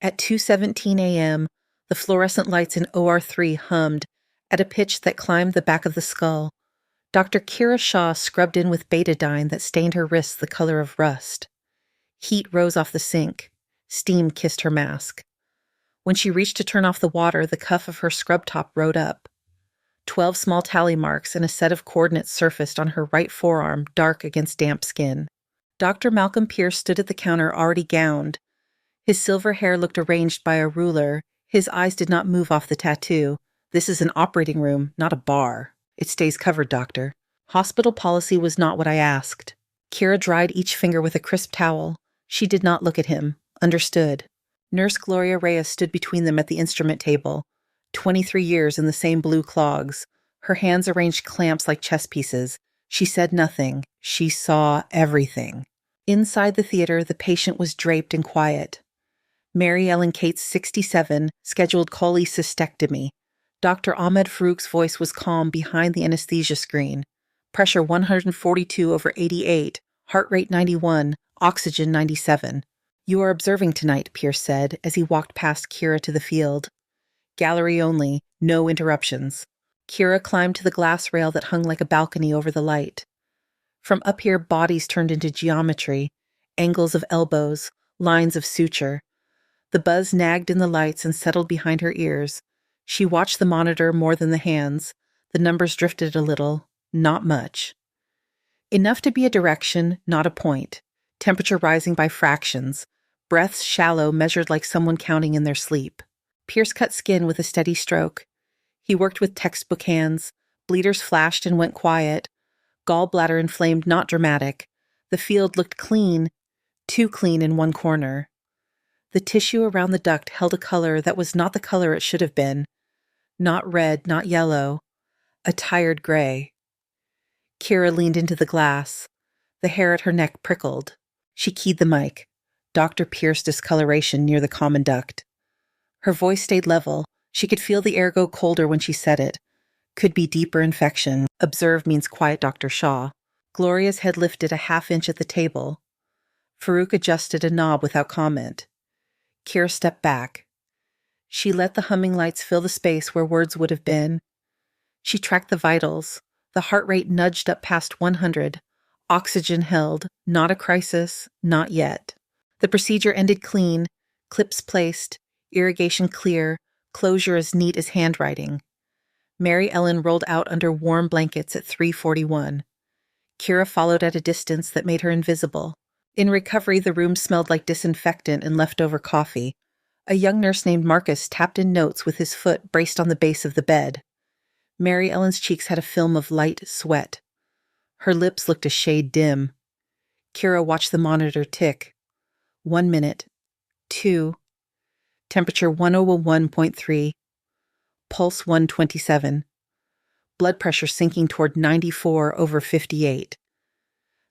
At 2:17 a.m., the fluorescent lights in OR3 hummed at a pitch that climbed the back of the skull. Dr. Kira Shaw scrubbed in with betadine that stained her wrists the color of rust. Heat rose off the sink. Steam kissed her mask. When she reached to turn off the water, the cuff of her scrub top rode up. 12 small tally marks and a set of coordinates surfaced on her right forearm, dark against damp skin. Dr. Malcolm Pierce stood at the counter, already gowned. His silver hair looked arranged by a ruler. His eyes did not move off the tattoo. This is an operating room, not a bar. It stays covered, doctor. Hospital policy was not what I asked. Kira dried each finger with a crisp towel. She did not look at him. Understood. Nurse Gloria Reyes stood between them at the instrument table. 23 years in the same blue clogs. Her hands arranged clamps like chess pieces. She said nothing. She saw everything. Inside the theater, the patient was draped and quiet. Mary Ellen Cates, 67, scheduled cholecystectomy. Dr. Ahmed Farouk's voice was calm behind the anesthesia screen. Pressure 142/88, heart rate 91, oxygen 97. You are observing tonight, Pierce said as he walked past Kira to the field. Gallery only, no interruptions. Kira climbed to the glass rail that hung like a balcony over the light. From up here, bodies turned into geometry, angles of elbows, lines of suture. The buzz nagged in the lights and settled behind her ears. She watched the monitor more than the hands. The numbers drifted a little, not much. Enough to be a direction, not a point. Temperature rising by fractions. Breaths shallow, measured like someone counting in their sleep. Pierce cut skin with a steady stroke. He worked with textbook hands. Bleeders flashed and went quiet. Gallbladder inflamed, not dramatic. The field looked clean, too clean in one corner. The tissue around the duct held a color that was not the color it should have been. Not red, not yellow. A tired gray. Kira leaned into the glass. The hair at her neck prickled. She keyed the mic. Dr. Pierce discoloration near the common duct. Her voice stayed level. She could feel the air go colder when she said it. Could be deeper infection. Observe means quiet, Dr. Shaw. Gloria's head lifted a half-inch at the table. Farouk adjusted a knob without comment. Kira stepped back. She let the humming lights fill the space where words would have been. She tracked the vitals. The heart rate nudged up past 100. Oxygen held. Not a crisis. Not yet. The procedure ended clean. Clips placed. Irrigation clear. Closure as neat as handwriting. Mary Ellen rolled out under warm blankets at 3:41. Kira followed at a distance that made her invisible. In recovery, the room smelled like disinfectant and leftover coffee. A young nurse named Marcus tapped in notes with his foot braced on the base of the bed. Mary Ellen's cheeks had a film of light sweat. Her lips looked a shade dim. Kira watched the monitor tick. 1 minute. 2. Temperature 101.3. Pulse 127. Blood pressure sinking toward 94/58.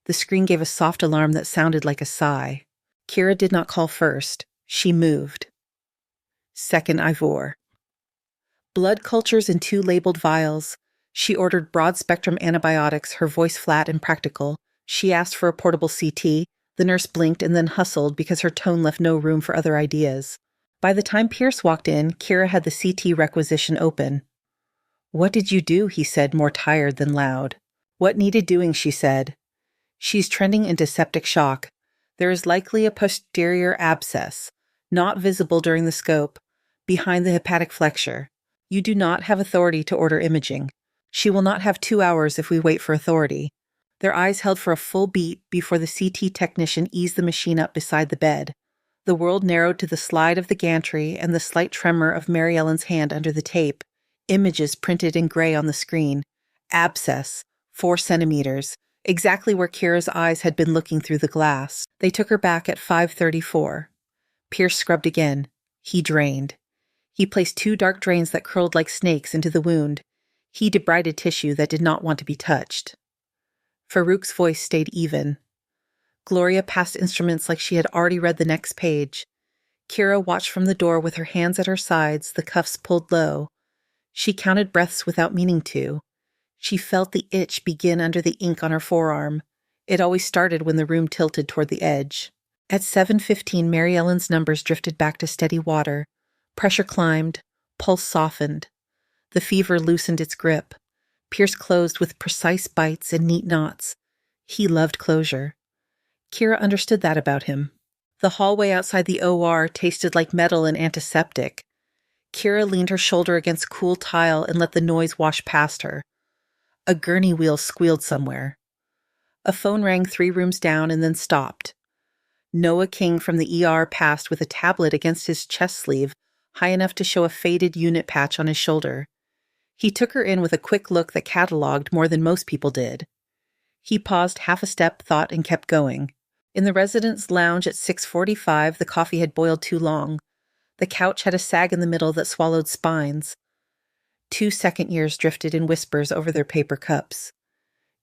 The screen gave a soft alarm that sounded like a sigh. Kira did not call first. She moved. Second Ivor. Blood cultures in 2 labeled vials. She ordered broad-spectrum antibiotics, her voice flat and practical. She asked for a portable CT. The nurse blinked and then hustled because her tone left no room for other ideas. By the time Pierce walked in, Kira had the CT requisition open. "What did you do?" he said, more tired than loud. "What needed doing?" she said. "She's trending into septic shock. There is likely a posterior abscess, not visible during the scope, behind the hepatic flexure. You do not have authority to order imaging. She will not have 2 hours if we wait for authority." Their eyes held for a full beat before the CT technician eased the machine up beside the bed. The world narrowed to the slide of the gantry and the slight tremor of Mary Ellen's hand under the tape. Images printed in gray on the screen. Abscess, 4 centimeters, exactly where Kira's eyes had been looking through the glass. They took her back at 5:34. Pierce scrubbed again. He drained. He placed 2 dark drains that curled like snakes into the wound. He debrided tissue that did not want to be touched. Farouk's voice stayed even. Gloria passed instruments like she had already read the next page. Kira watched from the door with her hands at her sides, the cuffs pulled low. She counted breaths without meaning to. She felt the itch begin under the ink on her forearm. It always started when the room tilted toward the edge. At 7:15, Mary Ellen's numbers drifted back to steady water. Pressure climbed, pulse softened. The fever loosened its grip. Pierce closed with precise bites and neat knots. He loved closure. Kira understood that about him. The hallway outside the OR tasted like metal and antiseptic. Kira leaned her shoulder against cool tile and let the noise wash past her. A gurney wheel squealed somewhere. A phone rang 3 rooms down and then stopped. Noah King from the ER passed with a tablet against his chest sleeve, high enough to show a faded unit patch on his shoulder. He took her in with a quick look that cataloged more than most people did. He paused half a step, thought, and kept going. In the residence lounge at 6:45, the coffee had boiled too long. The couch had a sag in the middle that swallowed spines. 2 second years drifted in whispers over their paper cups.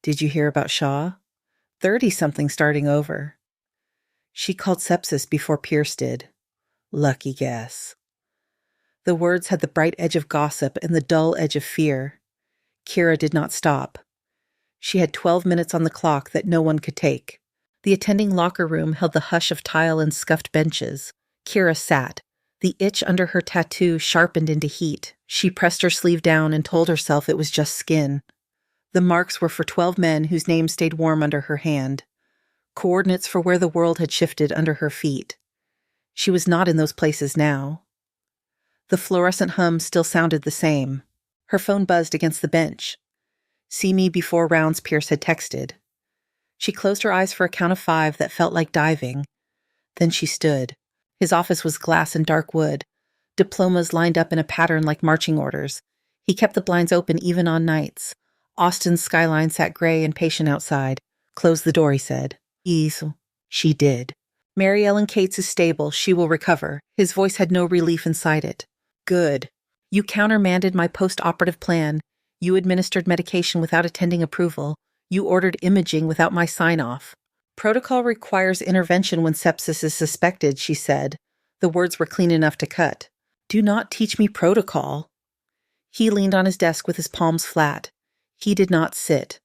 Did you hear about Shaw? 30-something starting over. She called sepsis before Pierce did. Lucky guess. The words had the bright edge of gossip and the dull edge of fear. Kira did not stop. She had 12 minutes on the clock that no one could take. The attending locker room held the hush of tile and scuffed benches. Kira sat. The itch under her tattoo sharpened into heat. She pressed her sleeve down and told herself it was just skin. The marks were for 12 men whose names stayed warm under her hand. Coordinates for where the world had shifted under her feet. She was not in those places now. The fluorescent hum still sounded the same. Her phone buzzed against the bench. See me before rounds, Pierce had texted. She closed her eyes for a count of 5 that felt like diving. Then she stood. His office was glass and dark wood. Diplomas lined up in a pattern like marching orders. He kept the blinds open even on nights. Austin's skyline sat gray and patient outside. Close the door, he said. Ease. She did. Mary Ellen Cates is stable. She will recover. His voice had no relief inside it. Good. You countermanded my post-operative plan. You administered medication without attending approval. You ordered imaging without my sign-off. Protocol requires intervention when sepsis is suspected, she said. The words were clean enough to cut. Do not teach me protocol. He leaned on his desk with his palms flat. He did not sit.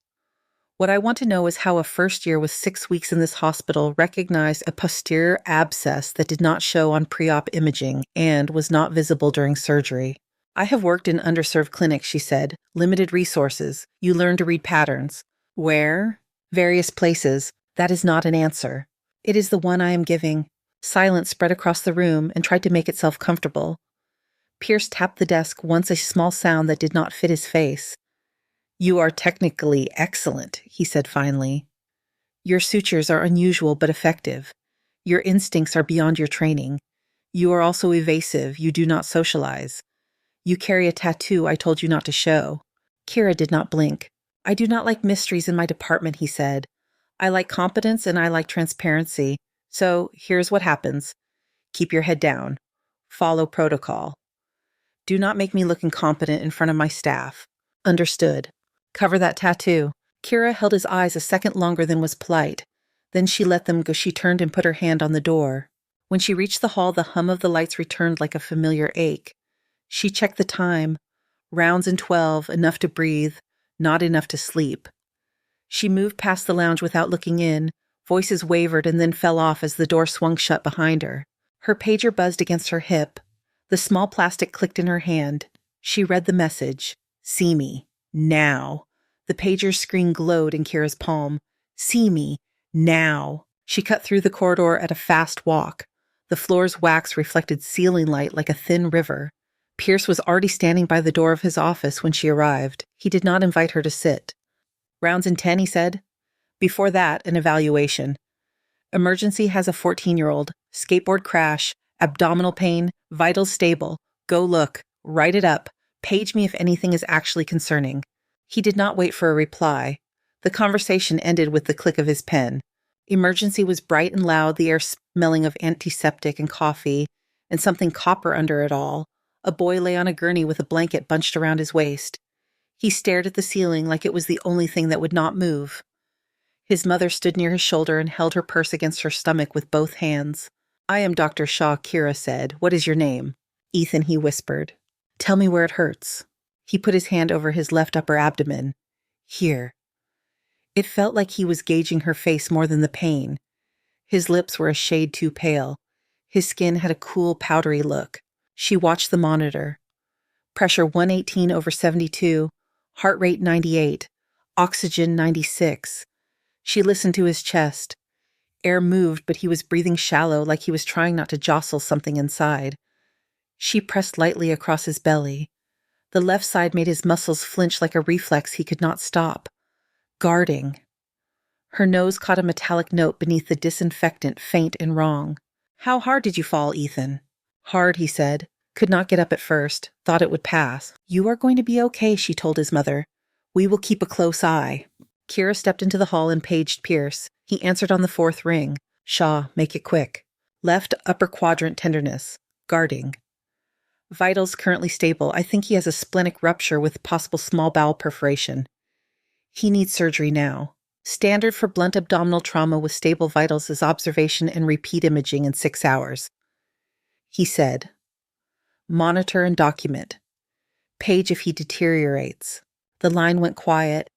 What I want to know is how a first year with 6 weeks in this hospital recognized a posterior abscess that did not show on pre-op imaging and was not visible during surgery. I have worked in underserved clinics, she said. Limited resources. You learn to read patterns. Where? Various places. That is not an answer. It is the one I am giving. Silence spread across the room and tried to make itself comfortable. Pierce tapped the desk once, a small sound that did not fit his face. You are technically excellent, he said finally. Your sutures are unusual but effective. Your instincts are beyond your training. You are also evasive. You do not socialize. You carry a tattoo I told you not to show. Kira did not blink. I do not like mysteries in my department, he said. I like competence and I like transparency. So here's what happens. Keep your head down. Follow protocol. Do not make me look incompetent in front of my staff. Understood. Cover that tattoo. Kira held his eyes a second longer than was polite. Then she let them go. She turned and put her hand on the door. When she reached the hall, the hum of the lights returned like a familiar ache. She checked the time. Rounds in 12, enough to breathe, not enough to sleep. She moved past the lounge without looking in. Voices wavered and then fell off as the door swung shut behind her. Her pager buzzed against her hip. The small plastic clicked in her hand. She read the message. See me. Now. The pager's screen glowed in Kira's palm. See me. Now. She cut through the corridor at a fast walk. The floor's wax reflected ceiling light like a thin river. Pierce was already standing by the door of his office when she arrived. He did not invite her to sit. Rounds in 10, he said. Before that, an evaluation. Emergency has a 14-year-old. Skateboard crash. Abdominal pain. Vitals stable. Go look. Write it up. Page me if anything is actually concerning. He did not wait for a reply. The conversation ended with the click of his pen. Emergency was bright and loud, the air smelling of antiseptic and coffee, and something copper under it all. A boy lay on a gurney with a blanket bunched around his waist. He stared at the ceiling like it was the only thing that would not move. His mother stood near his shoulder and held her purse against her stomach with both hands. I am Dr. Shaw, Kira said. What is your name? Ethan, he whispered. Tell me where it hurts. He put his hand over his left upper abdomen. Here. It felt like he was gauging her face more than the pain. His lips were a shade too pale. His skin had a cool, powdery look. She watched the monitor. Pressure 118/72, heart rate 98, oxygen 96. She listened to his chest. Air moved, but he was breathing shallow, like he was trying not to jostle something inside. She pressed lightly across his belly. The left side made his muscles flinch like a reflex he could not stop. Guarding. Her nose caught a metallic note beneath the disinfectant, faint and wrong. "How hard did you fall, Ethan?" "Hard," he said. Could not get up at first. Thought it would pass. "You are going to be okay," she told his mother. "We will keep a close eye." Kira stepped into the hall and paged Pierce. He answered on the 4th ring. "Shaw, make it quick." "Left upper quadrant tenderness. Guarding." "Vitals currently stable. I think he has a splenic rupture with possible small bowel perforation. He needs surgery now. Standard for blunt abdominal trauma with stable vitals is observation and repeat imaging in 6 hours." He said, "Monitor and document. Page if he deteriorates." The line went quiet.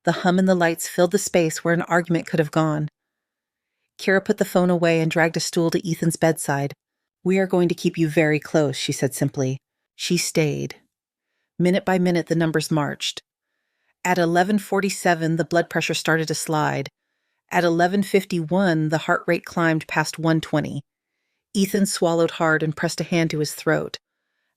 The hum and the lights filled the space where an argument could have gone. Kira put the phone away and dragged a stool to Ethan's bedside. "We are going to keep you very close," she said simply. She stayed. Minute by minute, the numbers marched. At 11:47, the blood pressure started to slide. At 11:51, the heart rate climbed past 120. Ethan swallowed hard and pressed a hand to his throat.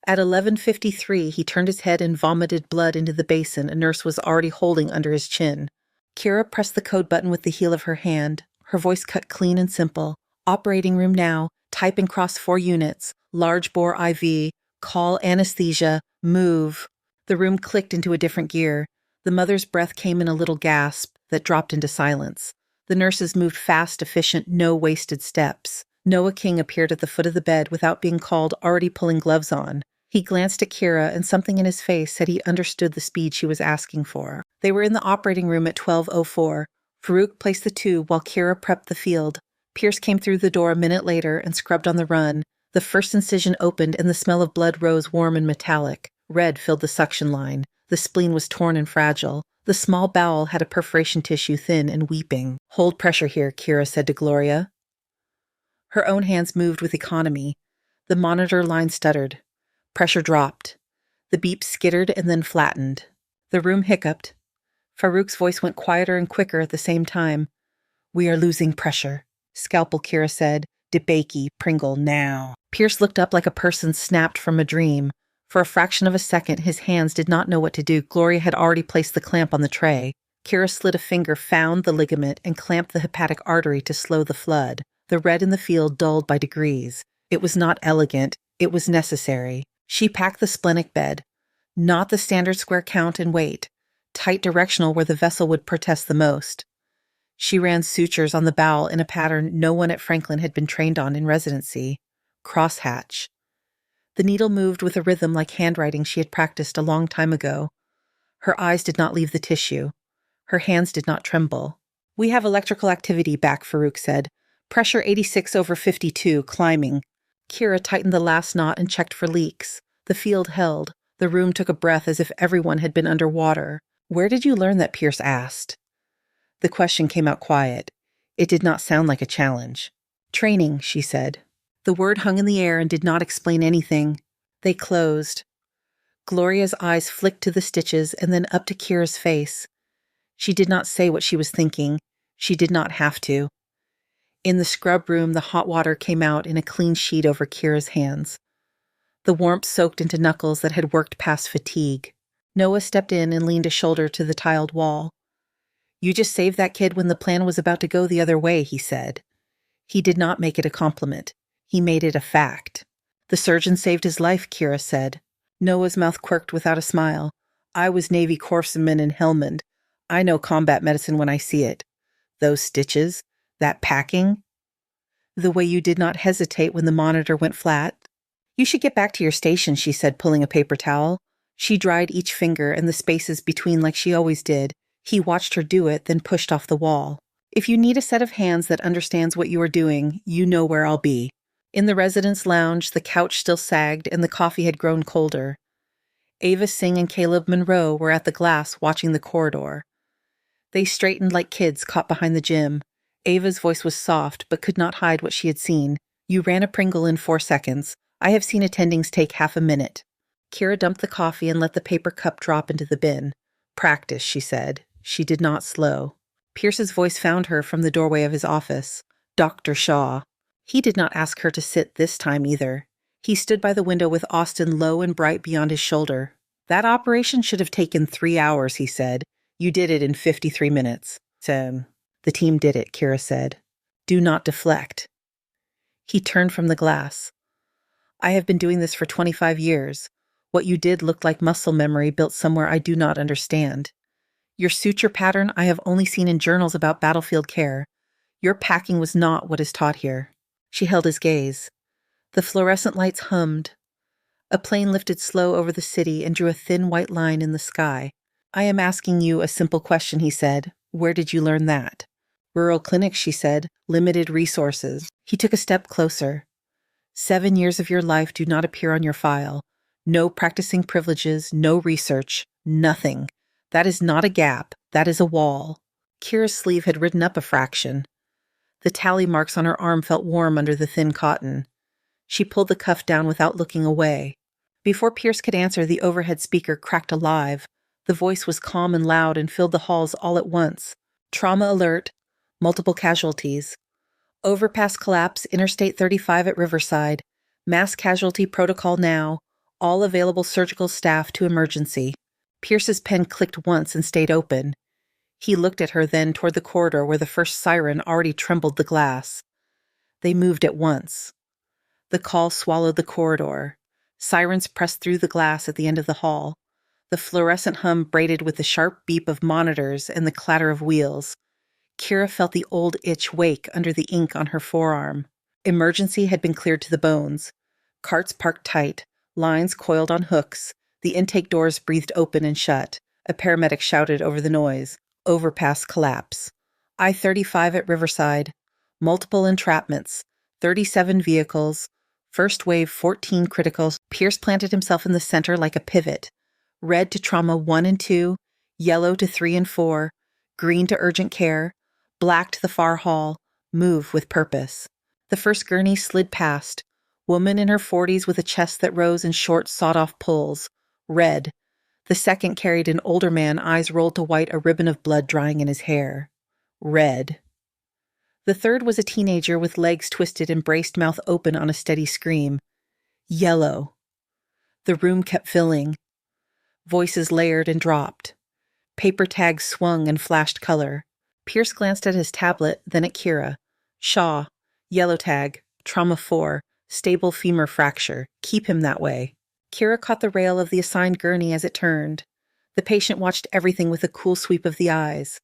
At 11:53, he turned his head and vomited blood into the basin a nurse was already holding under his chin. Kira pressed the code button with the heel of her hand. Her voice cut clean and simple. "Operating room now. Type and cross 4 units. Large bore IV. Call anesthesia. Move." The room clicked into a different gear. The mother's breath came in a little gasp that dropped into silence. The nurses moved fast, efficient, no wasted steps. Noah King appeared at the foot of the bed without being called, already pulling gloves on. He glanced at Kira, and something in his face said he understood the speed she was asking for. They were in the operating room at 12:04. Farouk placed the tube while Kira prepped the field. Pierce came through the door a minute later and scrubbed on the run. The first incision opened, and the smell of blood rose warm and metallic. Red filled the suction line. The spleen was torn and fragile. The small bowel had a perforation tissue thin and weeping. "Hold pressure here," Kira said to Gloria. Her own hands moved with economy. The monitor line stuttered. Pressure dropped. The beep skittered and then flattened. The room hiccuped. Farouk's voice went quieter and quicker at the same time. "We are losing pressure." "Scalpel," Kira said. "DeBakey, Pringle, now." Pierce looked up like a person snapped from a dream. For a fraction of a second, his hands did not know what to do. Gloria had already placed the clamp on the tray. Kira slid a finger, found the ligament, and clamped the hepatic artery to slow the flood. The red in the field dulled by degrees. It was not elegant. It was necessary. She packed the splenic bed. Not the standard square count and weight. Tight directional where the vessel would protest the most. She ran sutures on the bowel in a pattern no one at Franklin had been trained on in residency. Crosshatch. The needle moved with a rhythm like handwriting she had practiced a long time ago. Her eyes did not leave the tissue. Her hands did not tremble. "We have electrical activity back," Farouk said. "Pressure 86/52, climbing." Kira tightened the last knot and checked for leaks. The field held. The room took a breath as if everyone had been underwater. "Where did you learn that?" Pierce asked. The question came out quiet. It did not sound like a challenge. "Training," she said. The word hung in the air and did not explain anything. They closed. Gloria's eyes flicked to the stitches and then up to Kira's face. She did not say what she was thinking. She did not have to. In the scrub room, the hot water came out in a clean sheet over Kira's hands. The warmth soaked into knuckles that had worked past fatigue. Noah stepped in and leaned a shoulder to the tiled wall. "You just saved that kid when the plan was about to go the other way," he said. He did not make it a compliment. He made it a fact. "The surgeon saved his life," Kira said. Noah's mouth quirked without a smile. "I was Navy corpsman in Helmand. I know combat medicine when I see it. Those stitches, that packing. The way you did not hesitate when the monitor went flat." "You should get back to your station," she said, pulling a paper towel. She dried each finger and the spaces between like she always did. He watched her do it, then pushed off the wall. "If you need a set of hands that understands what you are doing, you know where I'll be." In the residence lounge, the couch still sagged and the coffee had grown colder. Ava Singh and Caleb Monroe were at the glass watching the corridor. They straightened like kids caught behind the gym. Ava's voice was soft, but could not hide what she had seen. You ran a Pringle in 4 seconds. I have seen attendings take half a minute. Kira dumped the coffee and let the paper cup drop into the bin. Practice, she said. She did not slow. Pierce's voice found her from the doorway of his office. Dr. Shaw. He did not ask her to sit this time either. He stood by the window with Austin low and bright beyond his shoulder. That operation should have taken 3 hours, he said. You did it in 53 minutes. The team did it, Kira said. Do not deflect. He turned from the glass. I have been doing this for 25 years. What you did looked like muscle memory built somewhere I do not understand. Your suture pattern I have only seen in journals about battlefield care. Your packing was not what is taught here. She held his gaze. The fluorescent lights hummed. A plane lifted slow over the city and drew a thin white line in the sky. I am asking you a simple question, he said. Where did you learn that? Rural clinics, she said. Limited resources. He took a step closer. 7 years of your life do not appear on your file. No practicing privileges, no research, nothing. That is not a gap. That is a wall. Kira's sleeve had ridden up a fraction. The tally marks on her arm felt warm under the thin cotton. She pulled the cuff down without looking away. Before Pierce could answer, the overhead speaker cracked alive. The voice was calm and loud and filled the halls all at once. Trauma alert. Multiple casualties. Overpass collapse, Interstate 35 at Riverside. Mass casualty protocol now. All available surgical staff to emergency. Pierce's pen clicked once and stayed open. He looked at her then toward the corridor where the first siren already trembled the glass. They moved at once. The call swallowed the corridor. Sirens pressed through the glass at the end of the hall. The fluorescent hum braided with the sharp beep of monitors and the clatter of wheels. Kira felt the old itch wake under the ink on her forearm. Emergency had been cleared to the bones. Carts parked tight, lines coiled on hooks. The intake doors breathed open and shut. A paramedic shouted over the noise. Overpass collapse. I-35 at Riverside. Multiple entrapments. 37 vehicles. First wave 14 criticals. Pierce planted himself in the center like a pivot. Red to trauma 1 and 2. Yellow to 3 and 4. Green to urgent care. Black to the far hall. Move with purpose. The first gurney slid past. Woman in her 40s with a chest that rose in short, sawed-off pulls. Red. The second carried an older man, eyes rolled to white, a ribbon of blood drying in his hair. Red. The third was a teenager with legs twisted and braced mouth open on a steady scream. Yellow. The room kept filling. Voices layered and dropped. Paper tags swung and flashed color. Pierce glanced at his tablet, then at Kira. Shaw. Yellow tag. Trauma 4. Stable femur fracture. Keep him that way. Kira caught the rail of the assigned gurney as it turned. The patient watched everything with a cool sweep of the eyes.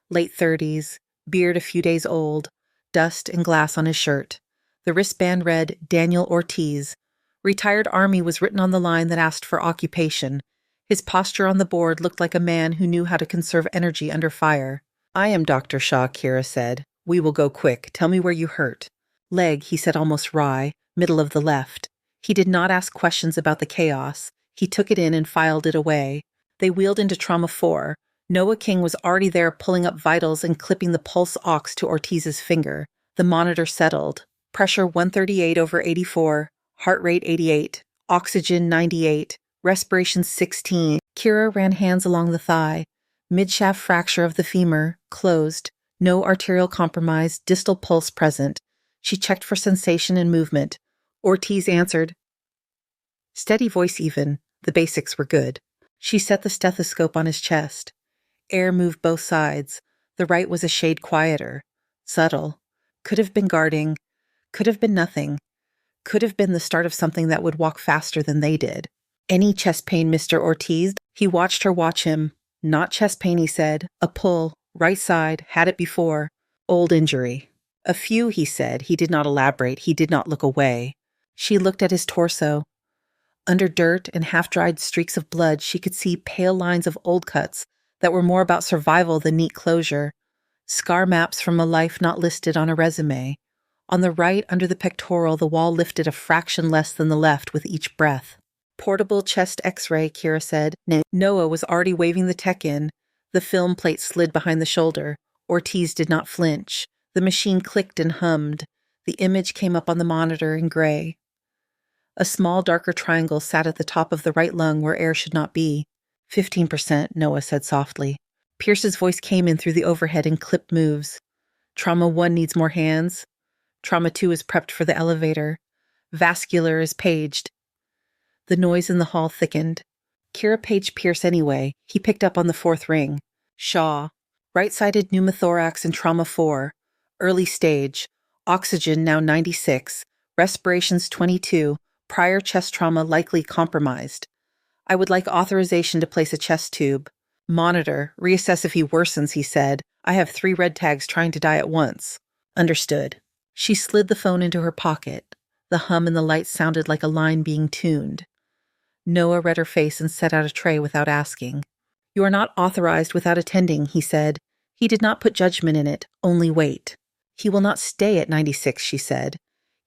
Late 30s, beard a few days old, dust and glass on his shirt. The wristband read Daniel Ortiz. Retired Army was written on the line that asked for occupation. His posture on the board looked like a man who knew how to conserve energy under fire. I am Dr. Shaw, Kira said. We will go quick. Tell me where you hurt. Leg, he said almost wry, middle of the left. He did not ask questions about the chaos. He took it in and filed it away. They wheeled into Trauma 4. Noah King was already there pulling up vitals and clipping the pulse ox to Ortiz's finger. The monitor settled. Pressure 138/84, heart rate 88, oxygen 98, respiration 16. Kira ran hands along the thigh. Midshaft fracture of the femur, closed. No arterial compromise, distal pulse present. She checked for sensation and movement. Ortiz answered. Steady voice even. The basics were good. She set the stethoscope on his chest. Air moved both sides. The right was a shade quieter. Subtle. Could have been guarding. Could have been nothing. Could have been the start of something that would walk faster than they did. Any chest pain, Mr. Ortiz? He watched her watch him. Not chest pain, he said. A pull. Right side. Had it before. Old injury. A few, he said. He did not elaborate. He did not look away. She looked at his torso. Under dirt and half-dried streaks of blood, she could see pale lines of old cuts that were more about survival than neat closure. Scar maps from a life not listed on a resume. On the right, under the pectoral, the wall lifted a fraction less than the left with each breath. Portable chest x-ray, Kira said. Noah was already waving the tech in. The film plate slid behind the shoulder. Ortiz did not flinch. The machine clicked and hummed. The image came up on the monitor in gray. A small, darker triangle sat at the top of the right lung where air should not be. 15%, Noah said softly. Pierce's voice came in through the overhead in clipped moves. Trauma 1 needs more hands. Trauma 2 is prepped for the elevator. Vascular is paged. The noise in the hall thickened. Kira paged Pierce anyway. He picked up on the 4th ring. Shaw. Right-sided pneumothorax in Trauma 4. Early stage. Oxygen now 96. Respirations 22. Prior chest trauma likely compromised. I would like authorization to place a chest tube. Monitor. Reassess if he worsens, he said. I have 3 red tags trying to die at once. Understood. She slid the phone into her pocket. The hum and the lights sounded like a line being tuned. Noah read her face and set out a tray without asking. You are not authorized without attending, he said. He did not put judgment in it, only weight. He will not stay at 96, she said.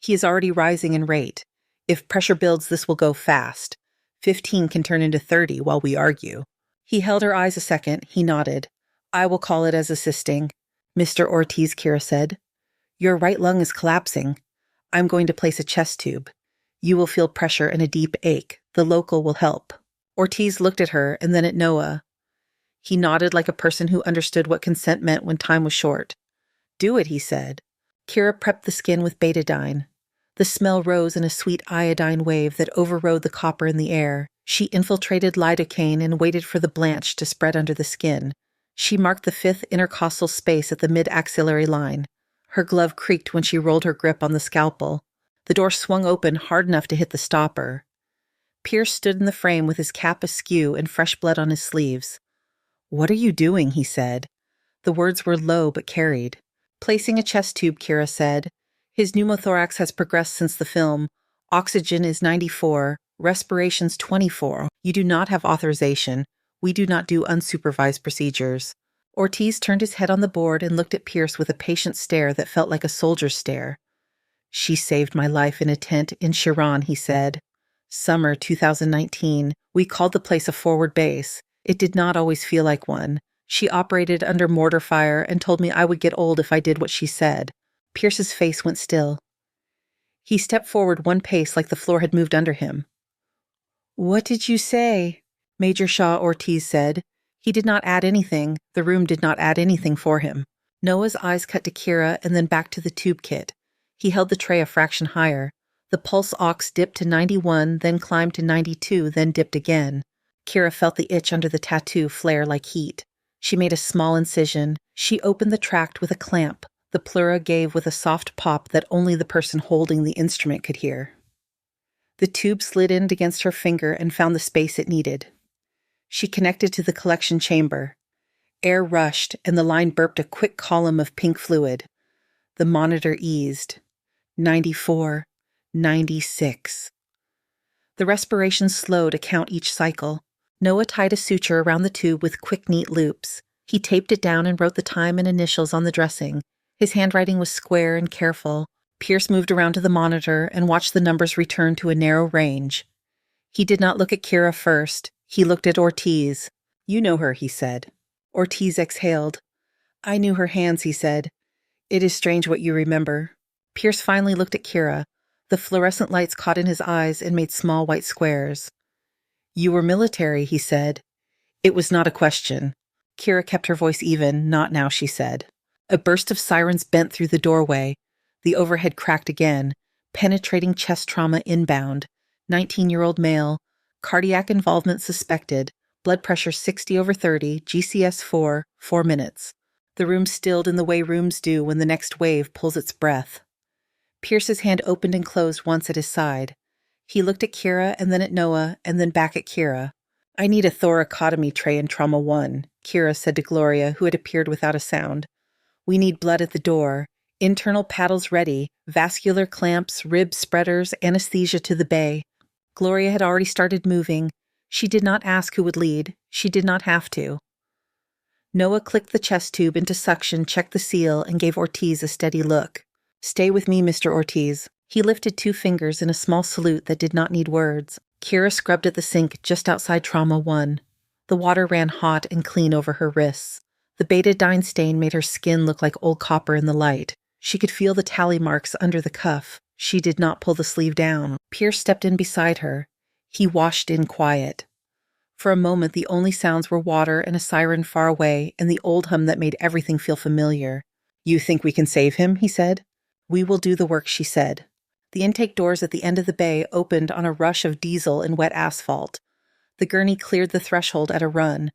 He is already rising in rate. If pressure builds, this will go fast. 15 can turn into 30 while we argue. He held her eyes a second. He nodded. I will call it as assisting. Mr. Ortiz, Kira said. Your right lung is collapsing. I'm going to place a chest tube. You will feel pressure and a deep ache. The local will help. Ortiz looked at her and then at Noah. He nodded like a person who understood what consent meant when time was short. Do it, he said. Kira prepped the skin with betadine. The smell rose in a sweet iodine wave that overrode the copper in the air. She infiltrated lidocaine and waited for the blanch to spread under the skin. She marked the 5th intercostal space at the mid-axillary line. Her glove creaked when she rolled her grip on the scalpel. The door swung open hard enough to hit the stopper. Pierce stood in the frame with his cap askew and fresh blood on his sleeves. What are you doing? He said. The words were low but carried. Placing a chest tube, Kira said. His pneumothorax has progressed since the film. Oxygen is 94. Respirations 24. You do not have authorization. We do not do unsupervised procedures. Ortiz turned his head on the board and looked at Pierce with a patient stare that felt like a soldier's stare. She saved my life in a tent in Chiron, he said. Summer 2019. We called the place a forward base. It did not always feel like one. She operated under mortar fire and told me I would get old if I did what she said. Pierce's face went still. He stepped forward 1 pace like the floor had moved under him. What did you say? Major Shaw Ortiz said. He did not add anything. The room did not add anything for him. Noah's eyes cut to Kira and then back to the tube kit. He held the tray a fraction higher. The pulse ox dipped to 91, then climbed to 92, then dipped again. Kira felt the itch under the tattoo flare like heat. She made a small incision. She opened the tract with a clamp. The pleura gave with a soft pop that only the person holding the instrument could hear. The tube slid in against her finger and found the space it needed. She connected to the collection chamber. Air rushed, and the line burped a quick column of pink fluid. The monitor eased. 94, 96. The respiration slowed to count each cycle. Noah tied a suture around the tube with quick, neat loops. He taped it down and wrote the time and initials on the dressing. His handwriting was square and careful. Pierce moved around to the monitor and watched the numbers return to a narrow range. He did not look at Kira first. He looked at Ortiz. You know her, he said. Ortiz exhaled. I knew her hands, he said. It is strange what you remember. Pierce finally looked at Kira. The fluorescent lights caught in his eyes and made small white squares. You were military, he said. It was not a question. Kira kept her voice even. Not now, she said. A burst of sirens bent through the doorway. The overhead cracked again. Penetrating chest trauma inbound. 19-year-old male. Cardiac involvement suspected. Blood pressure 60/30. GCS 4. 4 minutes. The room stilled in the way rooms do when the next wave pulls its breath. Pierce's hand opened and closed once at his side. He looked at Kira and then at Noah and then back at Kira. I need a thoracotomy tray in Trauma 1, Kira said to Gloria, who had appeared without a sound. We need blood at the door. Internal paddles ready. Vascular clamps, rib spreaders, anesthesia to the bay. Gloria had already started moving. She did not ask who would lead. She did not have to. Noah clicked the chest tube into suction, checked the seal, and gave Ortiz a steady look. Stay with me, Mr. Ortiz. He lifted 2 fingers in a small salute that did not need words. Kira scrubbed at the sink just outside Trauma 1. The water ran hot and clean over her wrists. The betadine stain made her skin look like old copper in the light. She could feel the tally marks under the cuff. She did not pull the sleeve down. Pierce stepped in beside her. He washed in quiet. For a moment, the only sounds were water and a siren far away and the old hum that made everything feel familiar. "You think we can save him?" he said. "We will do the work," she said. The intake doors at the end of the bay opened on a rush of diesel and wet asphalt. The gurney cleared the threshold at a run.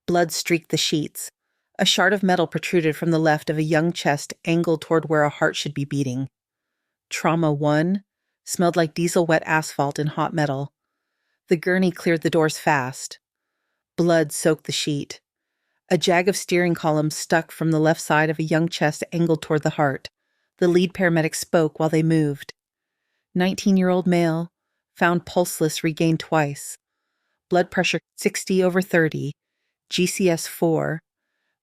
Blood streaked the sheets. A shard of metal protruded from the left of a young chest angled toward where a heart should be beating. Trauma 1 smelled like diesel-wet asphalt and hot metal. The gurney cleared the doors fast. Blood soaked the sheet. A jag of steering columns stuck from the left side of a young chest angled toward the heart. The lead paramedic spoke while they moved. 19-year-old male, found pulseless, regained twice. Blood pressure 60/30, GCS 4,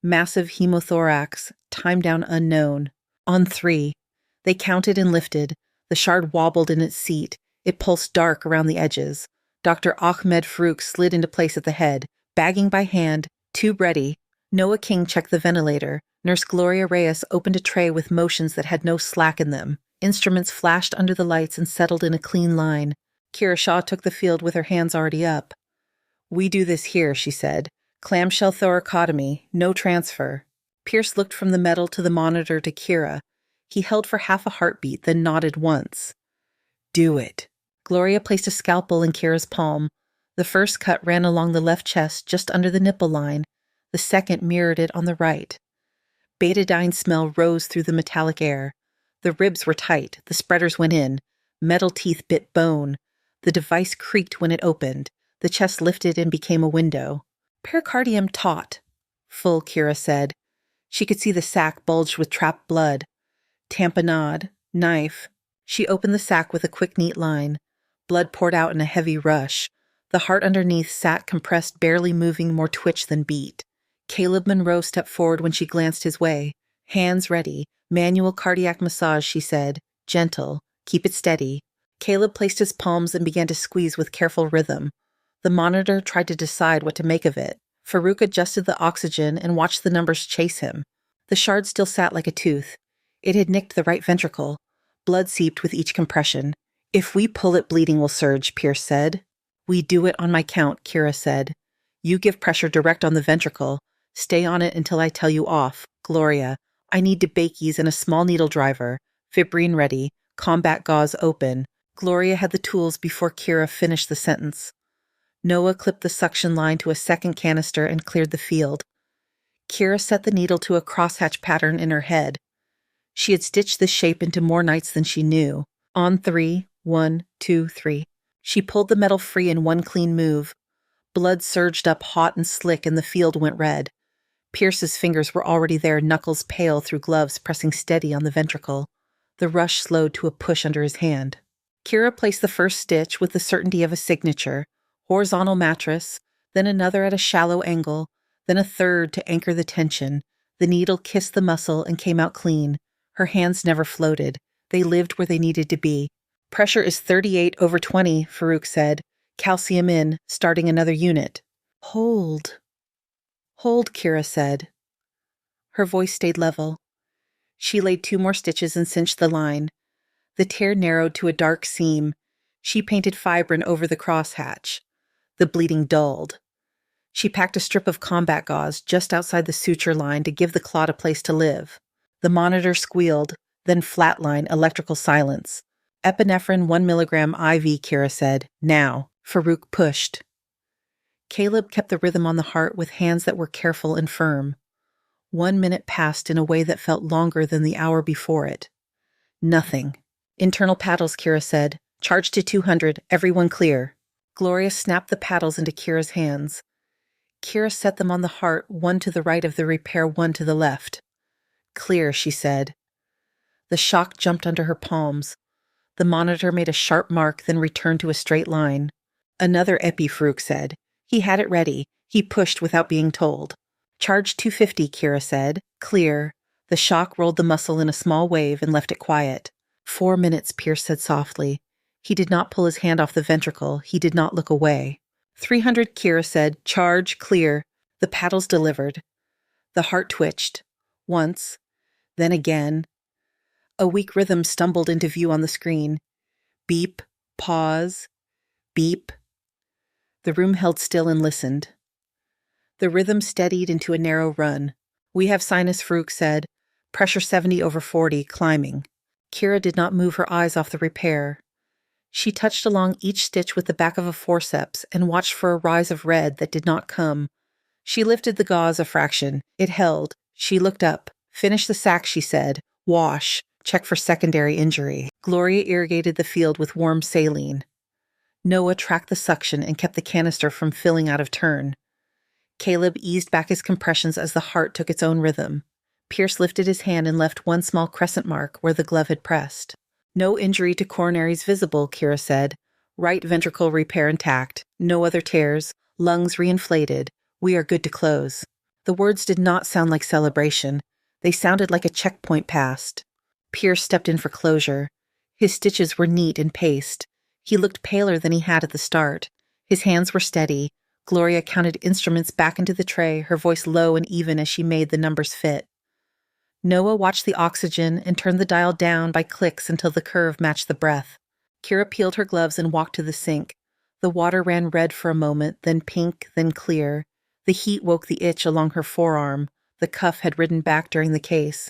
massive hemothorax, time down unknown. On 3. They counted and lifted. The shard wobbled in its seat. It pulsed dark around the edges. Dr. Ahmed Farouk slid into place at the head, bagging by hand, tube ready. Noah King checked the ventilator. Nurse Gloria Reyes opened a tray with motions that had no slack in them. Instruments flashed under the lights and settled in a clean line. Kira Shaw took the field with her hands already up. "We do this here," she said. "Clamshell thoracotomy, no transfer." Pierce looked from the metal to the monitor to Kira. He held for half a heartbeat, then nodded once. "Do it." Gloria placed a scalpel in Kira's palm. The first cut ran along the left chest just under the nipple line. The second mirrored it on the right. Betadine smell rose through the metallic air. The ribs were tight. The spreaders went in. Metal teeth bit bone. The device creaked when it opened. The chest lifted and became a window. "Pericardium taut," full, Kira said. She could see the sac bulged with trapped blood. Tamponade, knife. She opened the sac with a quick, neat line. Blood poured out in a heavy rush. The heart underneath sat compressed, barely moving, more twitch than beat. Caleb Monroe stepped forward when she glanced his way. "Hands ready. Manual cardiac massage," she said. "Gentle. Keep it steady." Caleb placed his palms and began to squeeze with careful rhythm. The monitor tried to decide what to make of it. Farouk adjusted the oxygen and watched the numbers chase him. The shard still sat like a tooth. It had nicked the right ventricle. Blood seeped with each compression. "If we pull it, bleeding will surge," Pierce said. "We do it on my count," Kira said. "You give pressure direct on the ventricle. Stay on it until I tell you off. Gloria, I need DeBakey's and a small needle driver. Fibrine ready. Combat gauze open." Gloria had the tools before Kira finished the sentence. Noah clipped the suction line to a second canister and cleared the field. Kira set the needle to a crosshatch pattern in her head. She had stitched this shape into more nights than she knew. On 3, 1, 2, 3. She pulled the metal free in one clean move. Blood surged up hot and slick and the field went red. Pierce's fingers were already there, knuckles pale through gloves pressing steady on the ventricle. The rush slowed to a push under his hand. Kira placed the first stitch with the certainty of a signature. Horizontal mattress, then another at a shallow angle, then a third to anchor the tension. The needle kissed the muscle and came out clean. Her hands never floated. They lived where they needed to be. "Pressure is 38/20, Farouk said. "Calcium in, starting another unit." "Hold." "Hold," Kira said. Her voice stayed level. She laid 2 more stitches and cinched the line. The tear narrowed to a dark seam. She painted fibrin over the crosshatch. The bleeding dulled. She packed a strip of combat gauze just outside the suture line to give the clot a place to live. The monitor squealed, then flatline, electrical silence. "Epinephrine 1 milligram IV," Kira said. "Now." Farouk pushed. Caleb kept the rhythm on the heart with hands that were careful and firm. 1 minute passed in a way that felt longer than the hour before it. Nothing. "Internal paddles," Kira said. "Charge to 200, everyone clear." Gloria snapped the paddles into Kira's hands. Kira set them on the heart, one to the right of the repair, one to the left. "Clear," she said. The shock jumped under her palms. The monitor made a sharp mark, then returned to a straight line. "Another epi," Farouk said. He had it ready. He pushed without being told. "Charge 250, Kira said. Clear." The shock rolled the muscle in a small wave and left it quiet. 4 minutes, Pierce said softly. He did not pull his hand off the ventricle. He did not look away. 300, Kira said. "Charge, clear." The paddles delivered. The heart twitched. Once, then again. A weak rhythm stumbled into view on the screen. Beep, pause, beep. The room held still and listened. The rhythm steadied into a narrow run. "We have sinus," Farouk said. "Pressure 70/40, climbing." Kira did not move her eyes off the repair. She touched along each stitch with the back of a forceps and watched for a rise of red that did not come. She lifted the gauze a fraction. It held. She looked up. "Finish the sack," she said. "Wash. Check for secondary injury." Gloria irrigated the field with warm saline. Noah tracked the suction and kept the canister from filling out of turn. Caleb eased back his compressions as the heart took its own rhythm. Pierce lifted his hand and left one small crescent mark where the glove had pressed. "No injury to coronaries visible," Kira said. "Right ventricle repair intact. No other tears. Lungs reinflated. We are good to close." The words did not sound like celebration. They sounded like a checkpoint passed. Pierce stepped in for closure. His stitches were neat and paced. He looked paler than he had at the start. His hands were steady. Gloria counted instruments back into the tray, her voice low and even as she made the numbers fit. Noah watched the oxygen and turned the dial down by clicks until the curve matched the breath. Kira peeled her gloves and walked to the sink. The water ran red for a moment, then pink, then clear. The heat woke the itch along her forearm. The cuff had ridden back during the case.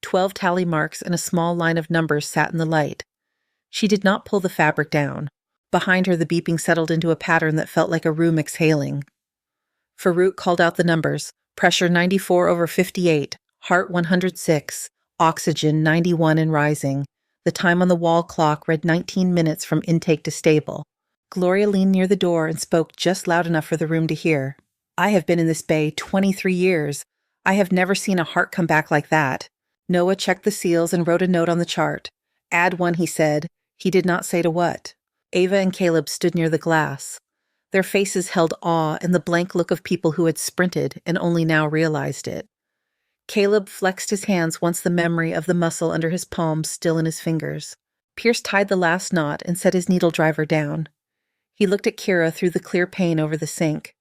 12 tally marks and a small line of numbers sat in the light. She did not pull the fabric down. Behind her, the beeping settled into a pattern that felt like a room exhaling. Farouk called out the numbers. Pressure 94/58, heart 106, oxygen 91 and rising. The time on the wall clock read 19 minutes from intake to stable. Gloria leaned near the door and spoke just loud enough for the room to hear. "I have been in this bay 23 years. I have never seen a heart come back like that." Noah checked the seals and wrote a note on the chart. "Add one," he said. He did not say to what. Ava and Caleb stood near the glass. Their faces held awe and the blank look of people who had sprinted and only now realized it. Caleb flexed his hands once the memory of the muscle under his palms still in his fingers. Pierce tied the last knot and set his needle driver down. He looked at Kira through the clear pane over the sink.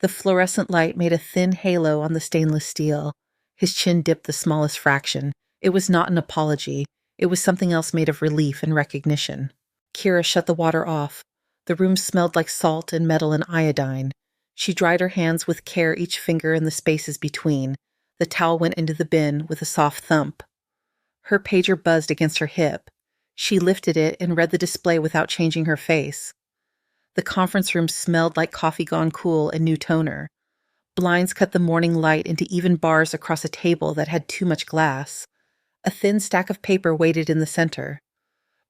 The fluorescent light made a thin halo on the stainless steel. His chin dipped the smallest fraction. It was not an apology. It was something else made of relief and recognition. Kira shut the water off. The room smelled like salt and metal and iodine. She dried her hands with care, each finger in the spaces between. The towel went into the bin with a soft thump. Her pager buzzed against her hip. She lifted it and read the display without changing her face. The conference room smelled like coffee gone cool and new toner. Blinds cut the morning light into even bars across a table that had too much glass. A thin stack of paper waited in the center.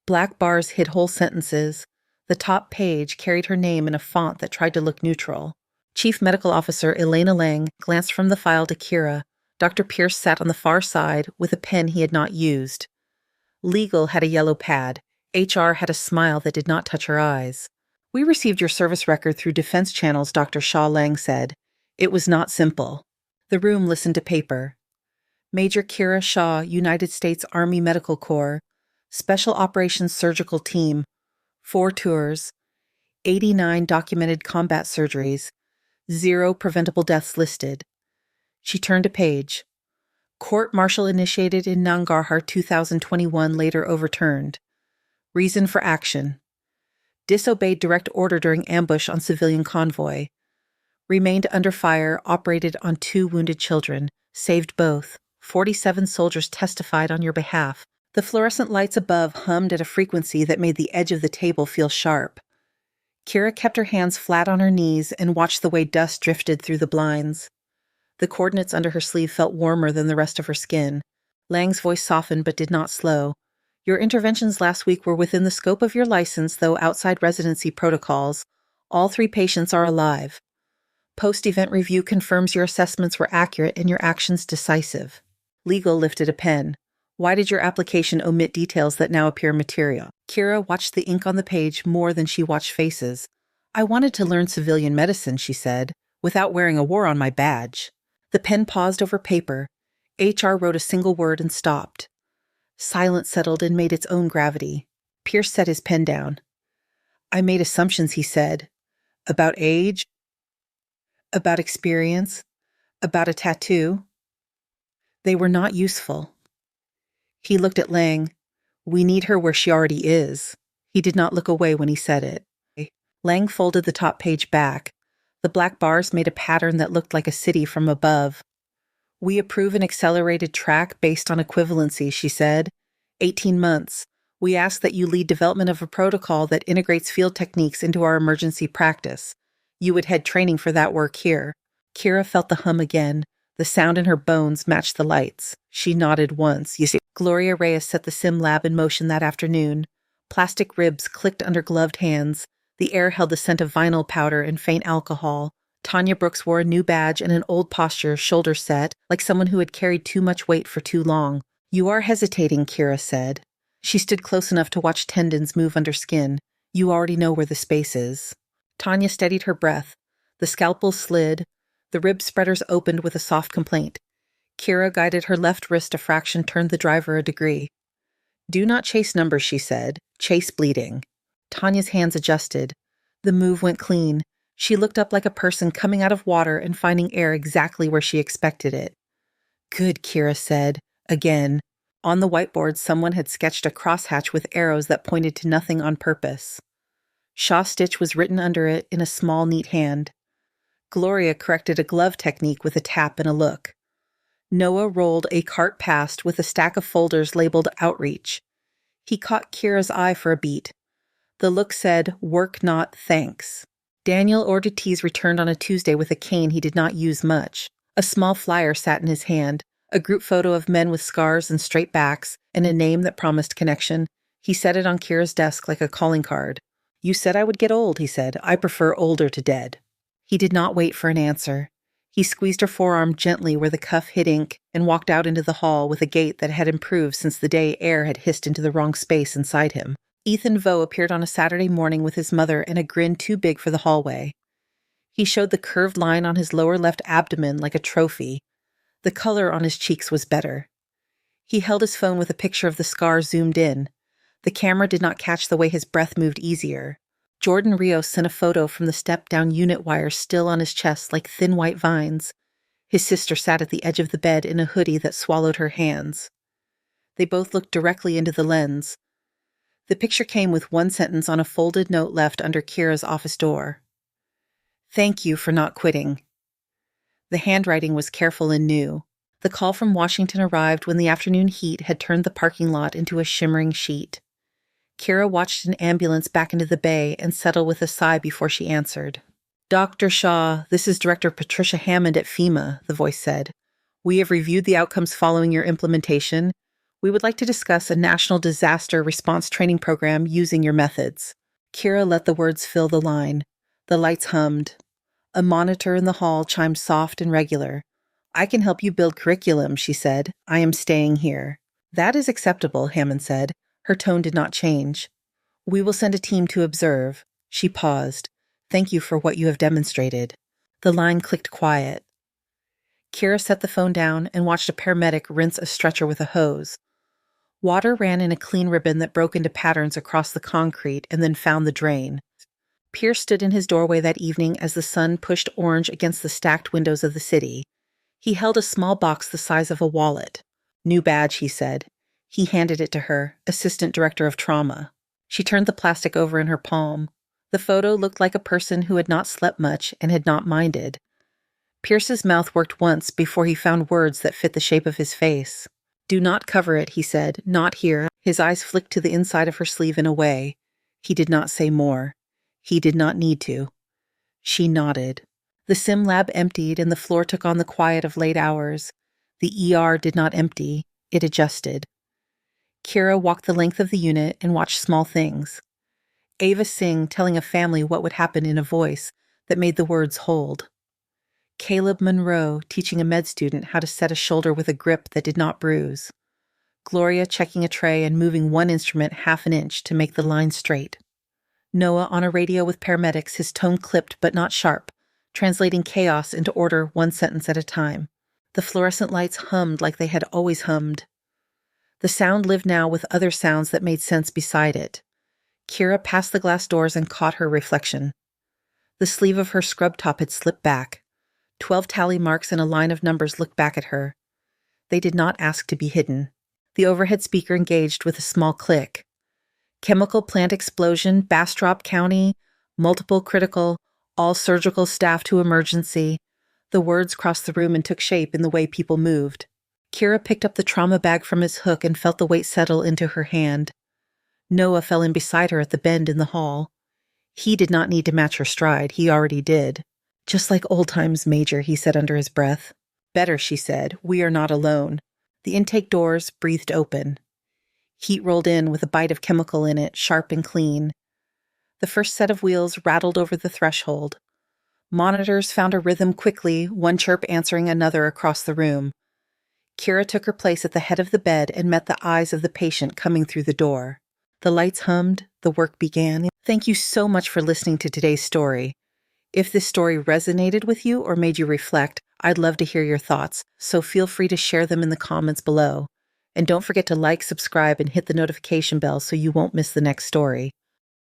Black bars hid whole sentences. The top page carried her name in a font that tried to look neutral. Chief Medical Officer Elena Lang glanced from the file to Kira. Dr. Pierce sat on the far side with a pen he had not used. Legal had a yellow pad. HR had a smile that did not touch her eyes. "We received your service record through defense channels," Dr. Shaw Lang said. "It was not simple." The room listened to paper. Major Kira Shaw, United States Army Medical Corps, Special Operations Surgical Team, 4 tours, 89 documented combat surgeries, 0 preventable deaths listed. She turned a page. Court-martial initiated in Nangarhar 2021 later overturned. Reason for action. Disobeyed direct order during ambush on civilian convoy. Remained under fire, operated on 2 wounded children, saved both. 47 soldiers testified on your behalf. The fluorescent lights above hummed at a frequency that made the edge of the table feel sharp. Kira kept her hands flat on her knees and watched the way dust drifted through the blinds. The coordinates under her sleeve felt warmer than the rest of her skin. Lang's voice softened but did not slow. "Your interventions last week were within the scope of your license, though outside residency protocols. All 3 patients are alive. Post-event review confirms your assessments were accurate and your actions decisive." Legal lifted a pen. "Why did your application omit details that now appear material?" Kira watched the ink on the page more than she watched faces. "I wanted to learn civilian medicine," she said, "without wearing a war on my badge." The pen paused over paper. HR wrote a single word and stopped. Silence settled and made its own gravity. Pierce set his pen down. "I made assumptions," he said. "About age, about experience, About a tattoo? They were not useful. He looked at Lang. We need her where she already is. He did not look away when he said it. Lang folded the top page back. The black bars made a pattern that looked like a city from above. We approve an accelerated track based on equivalency, she said. 18 months. We ask that you lead development of a protocol that integrates field techniques into our emergency practice. You would head training for that work here. Kira felt the hum again. The sound in her bones matched the lights. She nodded once. You see, Gloria Reyes set the sim lab in motion that afternoon. Plastic ribs clicked under gloved hands. The air held the scent of vinyl powder and faint alcohol. Tanya Brooks wore a new badge and an old posture, shoulders set, like someone who had carried too much weight for too long. You are hesitating, Kira said. She stood close enough to watch tendons move under skin. You already know where the space is. Tanya steadied her breath. The scalpel slid. The rib spreaders opened with a soft complaint. Kira guided her left wrist a fraction, turned the driver a degree. Do not chase numbers, she said. Chase bleeding. Tanya's hands adjusted. The move went clean. She looked up like a person coming out of water and finding air exactly where she expected it. Good, Kira said. Again. On the whiteboard, someone had sketched a crosshatch with arrows that pointed to nothing on purpose. Shaw Stitch was written under it in a small, neat hand. Gloria corrected a glove technique with a tap and a look. Noah rolled a cart past with a stack of folders labeled Outreach. He caught Kira's eye for a beat. The look said, Work not, thanks. Daniel Ortiz returned on a Tuesday with a cane he did not use much. A small flyer sat in his hand, a group photo of men with scars and straight backs, and a name that promised connection. He set it on Kira's desk like a calling card. You said I would get old, he said. I prefer older to dead. He did not wait for an answer. He squeezed her forearm gently where the cuff hit ink and walked out into the hall with a gait that had improved since the day air had hissed into the wrong space inside him. Ethan Vo appeared on a Saturday morning with his mother and a grin too big for the hallway. He showed the curved line on his lower left abdomen like a trophy. The color on his cheeks was better. He held his phone with a picture of the scar zoomed in. The camera did not catch the way his breath moved easier. Jordan Rios sent a photo from the step-down unit wires still on his chest like thin white vines. His sister sat at the edge of the bed in a hoodie that swallowed her hands. They both looked directly into the lens. The picture came with one sentence on a folded note left under Kira's office door. Thank you for not quitting. The handwriting was careful and new. The call from Washington arrived when the afternoon heat had turned the parking lot into a shimmering sheet. Kira watched an ambulance back into the bay and settle with a sigh before she answered. Dr. Shaw, this is Director Patricia Hammond at FEMA, the voice said. We have reviewed the outcomes following your implementation. We would like to discuss a national disaster response training program using your methods. Kira let the words fill the line. The lights hummed. A monitor in the hall chimed soft and regular. I can help you build curriculum, she said. I am staying here. That is acceptable, Hammond said. Her tone did not change. We will send a team to observe. She paused. Thank you for what you have demonstrated. The line clicked quiet. Kira set the phone down and watched a paramedic rinse a stretcher with a hose. Water ran in a clean ribbon that broke into patterns across the concrete and then found the drain. Pierce stood in his doorway that evening as the sun pushed orange against the stacked windows of the city. He held a small box the size of a wallet. New badge, he said. He handed it to her, Assistant Director of Trauma. She turned the plastic over in her palm. The photo looked like a person who had not slept much and had not minded. Pierce's mouth worked once before he found words that fit the shape of his face. Do not cover it, he said. Not here. His eyes flicked to the inside of her sleeve and away. He did not say more. He did not need to. She nodded. The sim lab emptied and the floor took on the quiet of late hours. The ER did not empty. It adjusted. Kira walked the length of the unit and watched small things. Ava Singh telling a family what would happen in a voice that made the words hold. Caleb Monroe teaching a med student how to set a shoulder with a grip that did not bruise. Gloria checking a tray and moving one instrument half an inch to make the line straight. Noah on a radio with paramedics, his tone clipped but not sharp, translating chaos into order one sentence at a time. The fluorescent lights hummed like they had always hummed. The sound lived now with other sounds that made sense beside it. Kira passed the glass doors and caught her reflection. The sleeve of her scrub top had slipped back. 12 tally marks and a line of numbers looked back at her. They did not ask to be hidden. The overhead speaker engaged with a small click. Chemical plant explosion, Bastrop County, multiple critical, all surgical staff to emergency. The words crossed the room and took shape in the way people moved. Kira picked up the trauma bag from its hook and felt the weight settle into her hand. Noah fell in beside her at the bend in the hall. He did not need to match her stride, he already did. "Just like old times, Major," he said under his breath. "Better," she said. "We are not alone." The intake doors breathed open. Heat rolled in with a bite of chemical in it, sharp and clean. The first set of wheels rattled over the threshold. Monitors found a rhythm quickly, one chirp answering another across the room. Kira took her place at the head of the bed and met the eyes of the patient coming through the door. The lights hummed, the work began. Thank you so much for listening to today's story. If this story resonated with you or made you reflect, I'd love to hear your thoughts, so feel free to share them in the comments below. And don't forget to like, subscribe, and hit the notification bell so you won't miss the next story.